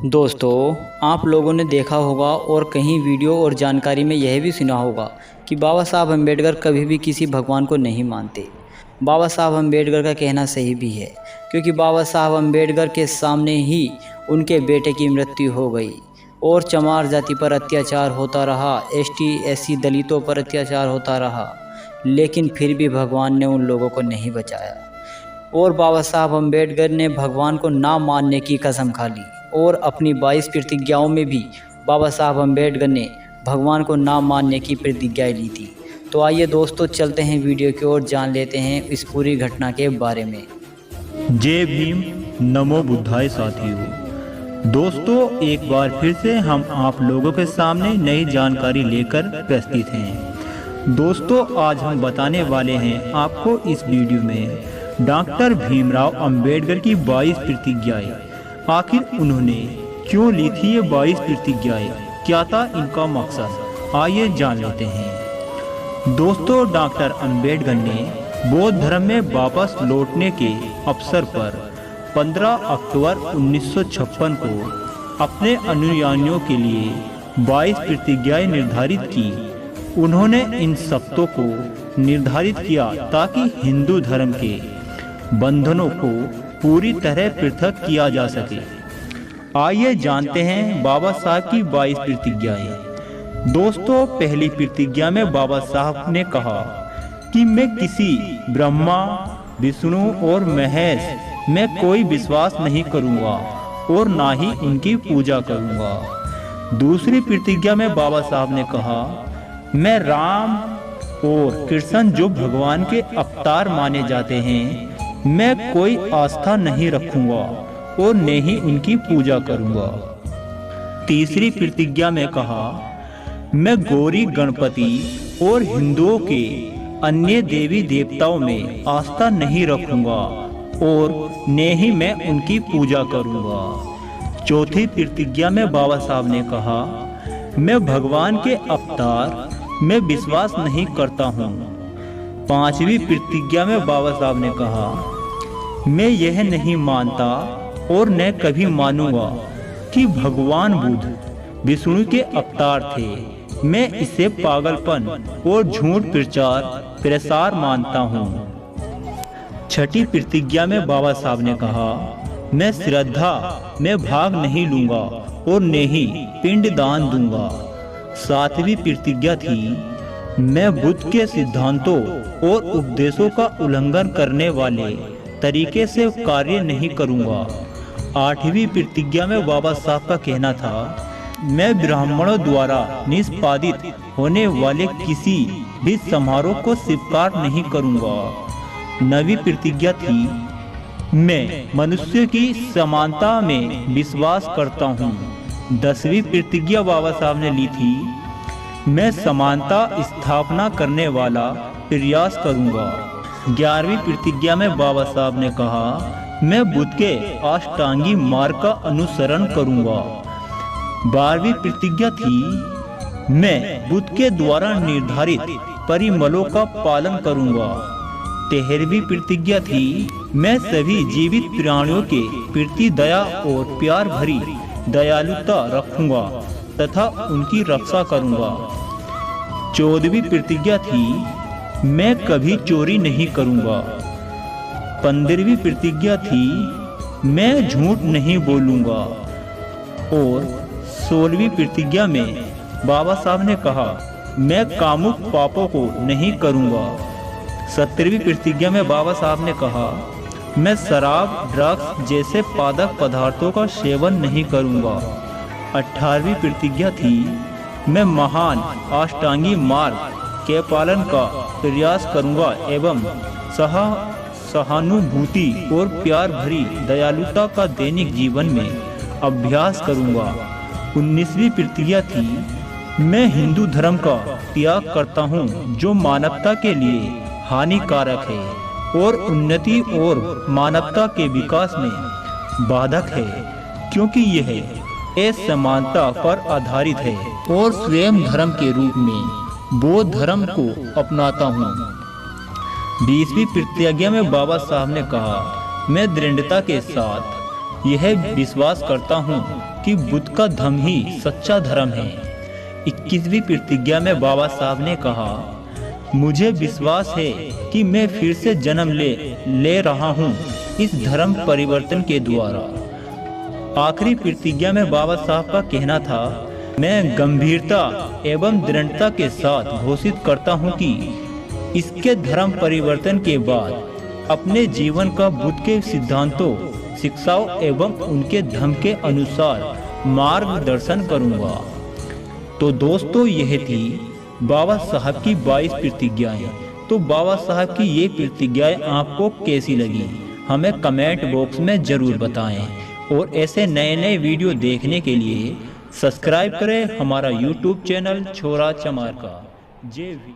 दोस्तों, आप लोगों ने देखा होगा और कहीं वीडियो और जानकारी में यह भी सुना होगा कि बाबा साहब अम्बेडकर कभी भी किसी भगवान को नहीं मानते। बाबा साहब अम्बेडकर का कहना सही भी है, क्योंकि बाबा साहब अम्बेडकर के सामने ही उनके बेटे की मृत्यु हो गई और चमार जाति पर अत्याचार होता रहा, एसटी एससी दलितों पर अत्याचार होता रहा, लेकिन फिर भी भगवान ने उन लोगों को नहीं बचाया। और बाबा साहब अम्बेडकर ने भगवान को ना मानने की कसम खा ली और अपनी 22 प्रतिज्ञाओं में भी बाबा साहब अम्बेडकर ने भगवान को ना मानने की प्रतिज्ञाएं ली थी। तो आइए दोस्तों, चलते हैं वीडियो की ओर, जान लेते हैं इस पूरी घटना के बारे में। जय भीम, नमो बुद्धाय साथियों। दोस्तों, एक बार फिर से हम आप लोगों के सामने नई जानकारी लेकर प्रस्तुत हैं। दोस्तों, आज हम बताने वाले हैं आपको इस वीडियो में डॉक्टर भीमराव अंबेडकर की 22 प्रतिज्ञाएं। आखिर उन्होंने क्यों ली थी ये 22 प्रतिज्ञाएं, क्या था इनका मकसद, आइए जान लेते हैं। दोस्तों, डॉक्टर अंबेडकर ने बौद्ध धर्म में वापस लौटने के अवसर पर 15 अक्टूबर 1956 को अपने अनुयायियों के लिए 22 प्रतिज्ञाएं निर्धारित की। उन्होंने इन शब्दों को निर्धारित किया ताकि हिंदू धर्म के बंधनों को पूरी तरह पृथक किया जा सके। आइए जानते हैं बाबा साहब की 22 प्रतिज्ञाएं। दोस्तों, पहली प्रतिज्ञा में बाबा साहब ने कहा कि मैं किसी ब्रह्मा, विष्णु और महेश में कोई विश्वास नहीं करूंगा और ना ही उनकी पूजा करूंगा। दूसरी प्रतिज्ञा में बाबा साहब ने कहा, मैं राम और कृष्ण जो भगवान के अवतार माने जाते हैं, मैं कोई आस्था नहीं रखूंगा और न ही उनकी पूजा करूंगा। तीसरी प्रतिज्ञा में कहा, मैं गौरी, गणपति और हिंदुओं के अन्य देवी देवताओं में आस्था नहीं रखूंगा और न ही मैं उनकी पूजा करूंगा। चौथी प्रतिज्ञा में बाबा साहब ने कहा, मैं भगवान के अवतार में विश्वास नहीं करता हूँ। पांचवी प्रतिज्ञा में बाबा साहब ने कहा, मैं यह नहीं मानता और न कभी मानूंगा कि भगवान बुद्ध विष्णु के अवतार थे। मैं इसे पागलपन और झूठ प्रचार प्रसार मानता हूँ। छठी प्रतिज्ञा में बाबा साहब ने कहा, मैं श्रद्धा में भाग नहीं लूंगा और न ही पिंड दान दूंगा। सातवीं प्रतिज्ञा थी, मैं बुद्ध के सिद्धांतों और उपदेशों का उल्लंघन करने वाले तरीके से कार्य नहीं करूंगा। आठवीं प्रतिज्ञा में बाबा साहब का कहना था, मैं ब्राह्मणों द्वारा निष्पादित होने वाले किसी भी समारोह को स्वीकार नहीं करूंगा। नवीं प्रतिज्ञा थी, मैं मनुष्य की समानता में विश्वास करता हूँ। 10वीं प्रतिज्ञा बाबा साहब ने ली थी, मैं समानता स्थापना करने वाला प्रयास करूंगा। 11वीं प्रतिज्ञा में बाबा साहब ने कहा, मैं बुद्ध के अष्टांगी मार्ग का अनुसरण करूंगा। 12वीं प्रतिज्ञा थी, मैं बुद्ध के द्वारा निर्धारित परिमलों का पालन करूंगा। 13वीं प्रतिज्ञा थी, मैं सभी जीवित प्राणियों के प्रति दया और प्यार भरी दयालुता रखूंगा तथा उनकी रक्षा करूंगा। 14वीं प्रतिज्ञा थी, मैं कभी चोरी नहीं करूंगा। 15वीं प्रतिज्ञा थी, मैं झूठ नहीं बोलूंगा। और 16वीं प्रतिज्ञा में बाबा साहब ने कहा, मैं कामुक पापों को नहीं करूंगा। 17वीं प्रतिज्ञा में बाबा साहब ने कहा, मैं शराब, ड्रग्स जैसे मादक पदार्थों का सेवन नहीं करूंगा। 18वीं प्रतिज्ञा थी, मैं महान अष्टांगी मार्ग के पालन का प्रयास करूंगा एवं सहानुभूति और प्यार भरी दयालुता का दैनिक जीवन में अभ्यास करूंगा। 19वीं प्रतिज्ञा थी, मैं हिंदू धर्म का त्याग करता हूं जो मानवता के लिए हानिकारक है और उन्नति और मानवता के विकास में बाधक है, क्योंकि यह असमानता पर आधारित है और स्वयं धर्म के रूप में बौद्ध धर्म को अपनाता हूँ। 20वीं प्रतिज्ञा में बाबा साहब ने कहा, मैं दृढ़ता के साथ यह विश्वास करता हूँ कि बुद्ध का धम्म ही सच्चा धर्म है। 21वीं प्रतिज्ञा में बाबा साहब ने कहा, मुझे विश्वास है कि मैं फिर से जन्म ले रहा हूँ इस धर्म परिवर्तन के द्वारा। आखिरी प्रतिज्ञा में बाबा साहब का कहना था, मैं गंभीरता एवं दृढ़ता के साथ घोषित करता हूँ कि इसके धर्म परिवर्तन के बाद अपने जीवन का बुद्ध के सिद्धांतों, शिक्षाओं एवं उनके धर्म के अनुसार मार्गदर्शन करूँगा। तो दोस्तों, यह थी बाबा साहब की 22 प्रतिज्ञाएं। तो बाबा साहब की ये प्रतिज्ञाएं आपको कैसी लगी, हमें कमेंट बॉक्स में ज़रूर बताएं। और ऐसे नए नए वीडियो देखने के लिए सब्सक्राइब करें हमारा YouTube चैनल छोरा चमार का। जय भीम।